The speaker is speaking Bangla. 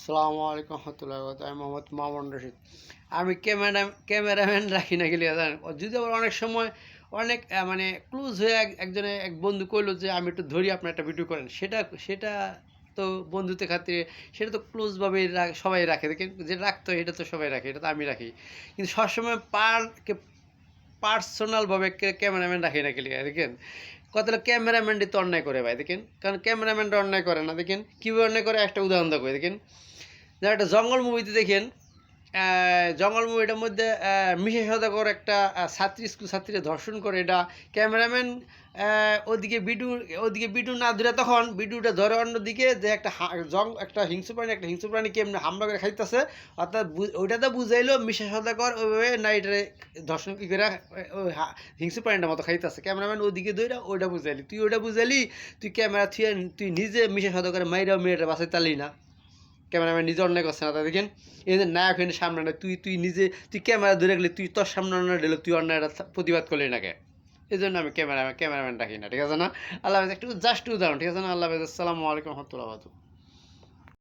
আসসালামু আলাইকুম রহমতুল্লাহ আমি মোহাম্মদ মামুন রশিদ। আমি ক্যামেরাম্যান রাখি না গেলে জানেন, যদি আবার অনেক সময় অনেক মানে ক্লোজ হয়ে একজনে এক বন্ধু কইলো যে আমি একটু ধরি, আপনার একটা ভিডিও করেন, সেটা সেটা তো বন্ধুত্বের খাতিরে সেটা তো ক্লোজভাবে সবাই রাখে, দেখেন যে রাখতো এটা তো সবাই রাখে, এটা তো আমি রাখি। কিন্তু সবসময় পার্সোনালভাবে ক্যামেরাম্যান রাখি না গেলে দেখেন, কতটা ক্যামেরাম্যানটি তো অন্যায় করে ভাই দেখেন, কারণ ক্যামেরাম্যানটা অন্যায় করে না। দেখেন কীভাবে অন্যায় করে, একটা উদাহরণ দেখো। দেখেন যে একটা জঙ্গল মুভিতে দেখেন, জঙ্গল মুভিটার মধ্যে মিশা সওদাগর একটা স্কুল ছাত্রীরা ধর্ষণ করে, এটা ক্যামেরাম্যান ওদিকে বিডু না ধরে, তখন বিডুটা ধরে অন্যদিকে যে একটা হিংস্র প্রাণী কেমনে হামলা করে খাইতেছে, অর্থাৎ ওইটাতে বুঝাইলো মিশা সওদাগর ওইভাবে না এটা ধর্ষণ কী করে হিংস্র প্রাণীটার মতো খাইতেছে, ক্যামেরাম্যান ওদিকে ধরে ওইটা বুঝাইলি, তুই ওইটা বুঝাইলি, তুই ক্যামেরা থুয়ে তুই নিজে মিশা সওদাগরের মাইরা মেয়েটা বাঁচাইতালি না। ক্যামেরাম্যান নিজে অন্যায় করছে না, তা দেখেন এই যে নায়ক এনে সামনে না, তুই নিজে তুই ক্যামেরা ধরে গেলে, তুই তোর সামনে অন্যায় দিলে, তুই অন্যায়টা প্রতিবাদ করলি না কে? এই জন্য আমি ক্যামেরাম্যান রাখি না, ঠিক আছে না? আল্লাহ হাফেজ, একটু জাস্ট উদাহরণ, ঠিক আছে না? আল্লাহ হাফেজ, আসসালামু আলাইকুম রহমতুল্লাহ।